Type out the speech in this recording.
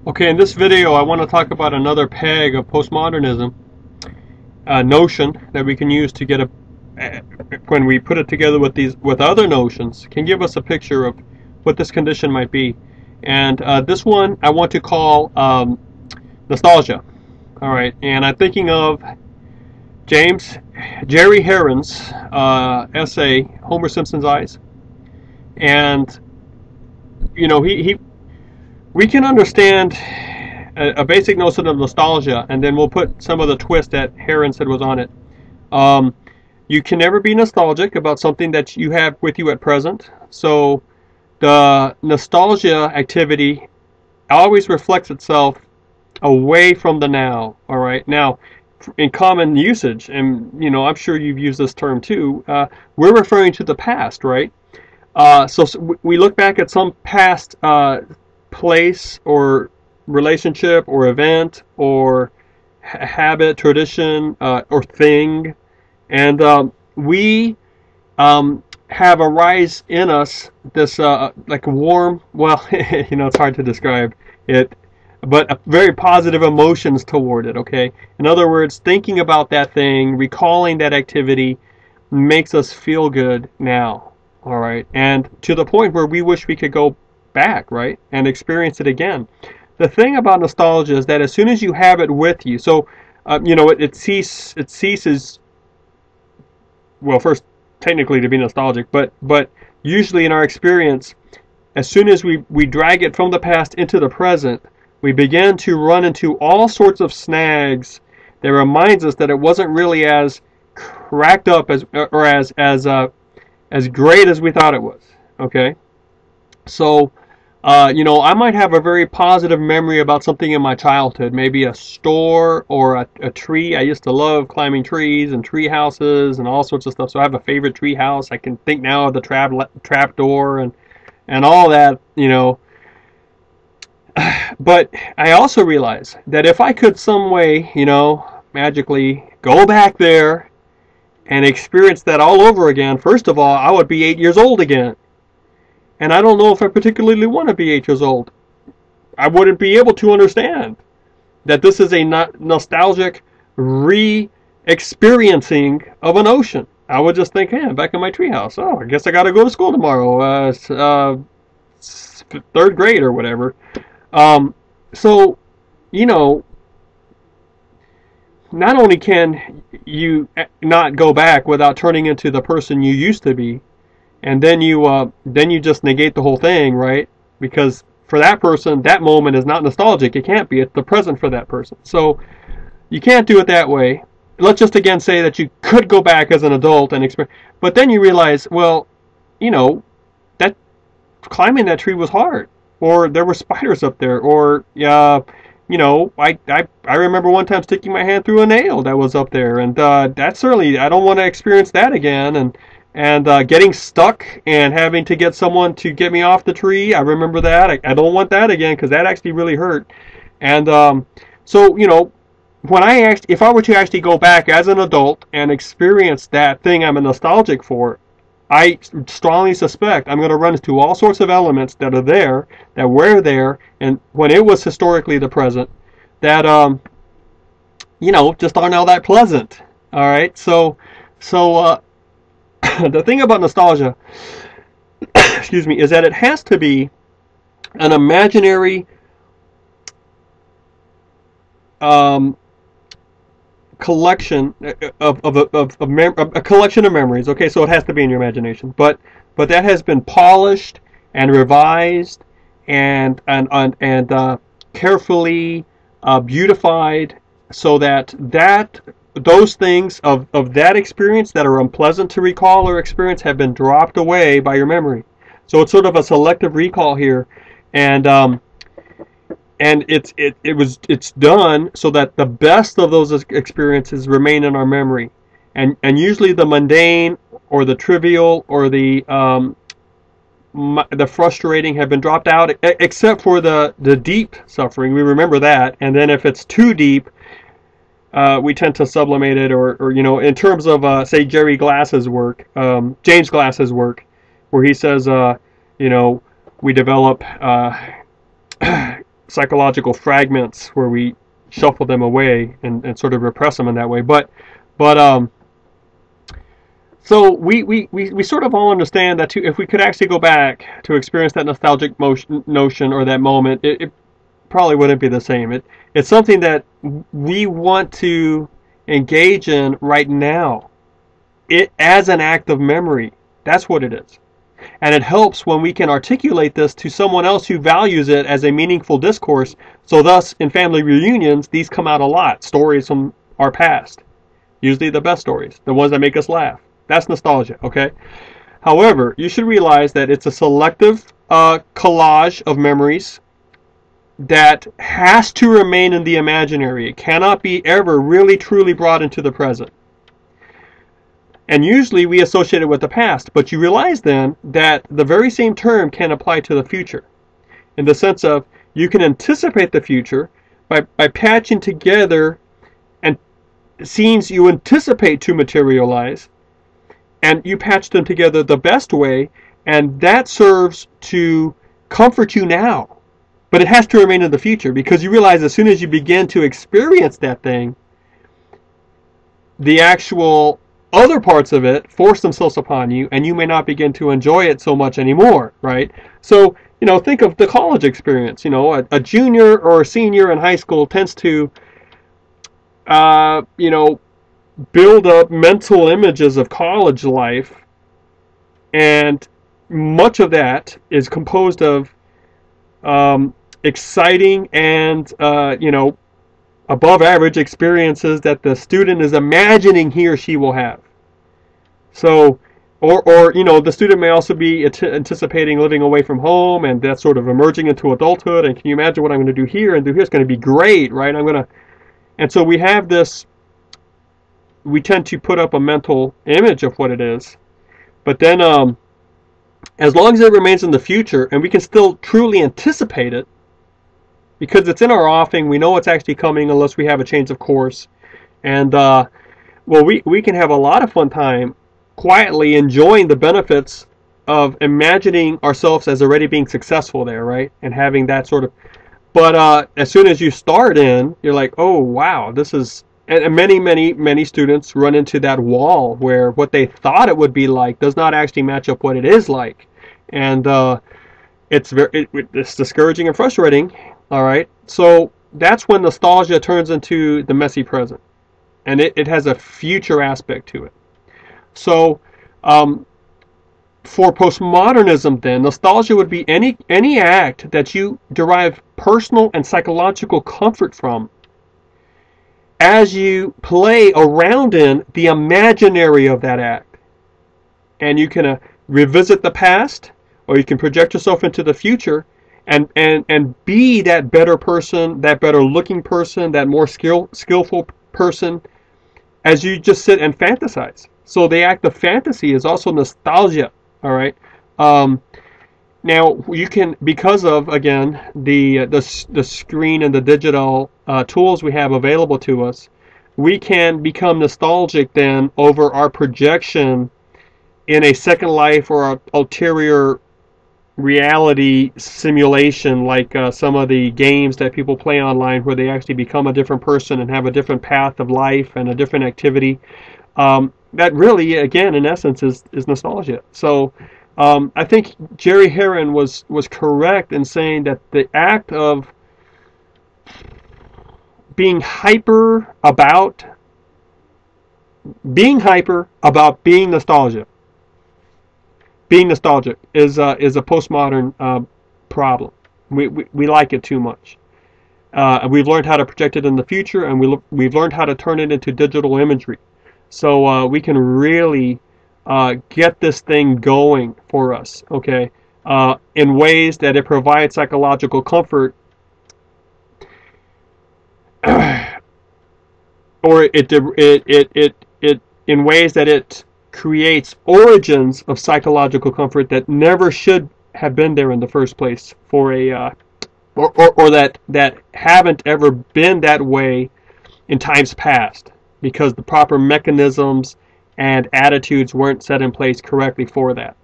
Okay, in this video I want to talk about another peg of postmodernism, a notion that we can use to get when we put it together with other notions, can give us a picture of what this condition might be. And this one I want to call nostalgia. All right, and I'm thinking of Jerry Herron's essay, Homer Simpson's Eyes. And you know, we can understand a basic notion of nostalgia, and then we'll put some of the twist that Herron said was on it. You can never be nostalgic about something that you have with you at present. So the nostalgia activity always reflects itself away from the now. All right, now in common usage, and you know, I'm sure you've used this term too, we're referring to the past, right? So we look back at some past place or relationship or event or habit, tradition, or thing, and we have arise in us this like a warm, well, you know, it's hard to describe it, but very positive emotions toward it. Okay, in other words, thinking about that thing, recalling that activity makes us feel good now. All right, and to the point where we wish we could go back, right, and experience it again. The thing about nostalgia is that as soon as you have it with you, so you know, it ceases, well, first technically to be nostalgic, but usually in our experience, as soon as we drag it from the past into the present, we begin to run into all sorts of snags that reminds us that it wasn't really as cracked up as or as great as we thought it was. Okay, so you know, I might have a very positive memory about something in my childhood, maybe a store or a tree. I used to love climbing trees and tree houses and all sorts of stuff. So I have a favorite tree house. I can think now of the trap door and all that, you know. But I also realize that if I could some way, you know, magically go back there and experience that all over again, first of all, I would be 8 years old again. And I don't know if I particularly want to be 8 years old. I wouldn't be able to understand that this is a nostalgic re-experiencing of an ocean. I would just think, hey, I'm back in my treehouse. Oh, I guess I got to go to school tomorrow. Third grade or whatever. So, you know, not only can you not go back without turning into the person you used to be, and then you just negate the whole thing, right? Because for that person, that moment is not nostalgic. It can't be. It's the present for that person. So you can't do it that way. Let's just again say that you could go back as an adult and experience, but then you realize, well, you know, that climbing that tree was hard, or there were spiders up there, or you know, I remember one time sticking my hand through a nail that was up there, and that certainly, I don't want to experience that again. And getting stuck and having to get someone to get me off the tree, I remember that. I don't want that again, because that actually really hurt. And so, you know, if I were to actually go back as an adult and experience that thing I'm nostalgic for, I strongly suspect I'm going to run into all sorts of elements that are there, that were there, and when it was historically the present, that you know, just aren't all that pleasant. All right, so the thing about nostalgia, excuse me, is that it has to be an imaginary collection of a collection of memories. Okay, so it has to be in your imagination, but that has been polished and revised and carefully beautified, so that those things of that experience that are unpleasant to recall or experience have been dropped away by your memory. So it's sort of a selective recall here, and it's done so that the best of those experiences remain in our memory, and usually the mundane or the trivial or the frustrating have been dropped out, except for the deep suffering. We remember that, and then if it's too deep, we tend to sublimate it, or you know, in terms of say James Glass's work, where he says, you know, we develop psychological fragments where we shuffle them away and sort of repress them in that way. But so we sort of all understand that if we could actually go back to experience that nostalgic notion or that moment, it probably wouldn't be the same. It's something that we want to engage in right now. It as an act of memory. That's what it is. And it helps when we can articulate this to someone else who values it as a meaningful discourse. So thus, in family reunions, these come out a lot. Stories from our past. Usually the best stories. The ones that make us laugh. That's nostalgia, okay? However, you should realize that it's a selective collage of memories that has to remain in the imaginary. It cannot be ever really truly brought into the present. And usually we associate it with the past, but you realize then that the very same term can apply to the future. In the sense of, you can anticipate the future by patching together and scenes you anticipate to materialize, and you patch them together the best way, and that serves to comfort you now. But it has to remain in the future, because you realize as soon as you begin to experience that thing, the actual other parts of it force themselves upon you, and you may not begin to enjoy it so much anymore, right? So, think of the college experience. A junior or a senior in high school tends to, build up mental images of college life, and much of that is composed of exciting and, above average experiences that the student is imagining he or she will have. So, or the student may also be anticipating living away from home, and that's sort of emerging into adulthood, and can you imagine what I'm going to do here and do here? It's going to be great, right? And so we have this, we tend to put up a mental image of what it is, but then as long as it remains in the future, and we can still truly anticipate it, because it's in our offing, we know it's actually coming unless we have a change of course. And, we can have a lot of fun time quietly enjoying the benefits of imagining ourselves as already being successful there, right? And having that sort of... But as soon as you start in, you're like, oh, wow, this is... And many students run into that wall where what they thought it would be like does not actually match up what it is like. And it's discouraging and frustrating. All right, so that's when nostalgia turns into the messy present, and it has a future aspect to it. So for postmodernism, then, nostalgia would be any act that you derive personal and psychological comfort from as you play around in the imaginary of that act. And you can revisit the past, or you can project yourself into the future and be that better person, that better looking person, that more skillful person, as you just sit and fantasize. So the act of fantasy is also nostalgia, all right? Now, you can, because of, again, the screen and the digital tools we have available to us, we can become nostalgic then over our projection in a second life or an ulterior reality simulation, like some of the games that people play online where they actually become a different person and have a different path of life and a different activity. That really, again, in essence, is nostalgia. So I think Jerry Heron was correct in saying that the act of being hyper about being nostalgic is a postmodern problem. We like it too much. We've learned how to project it in the future, and we've learned how to turn it into digital imagery. So we can really get this thing going for us, okay, in ways that it provides psychological comfort, or it in ways that it creates origins of psychological comfort that never should have been there in the first place for a or that haven't ever been that way in times past, because the proper mechanisms and attitudes weren't set in place correctly for that.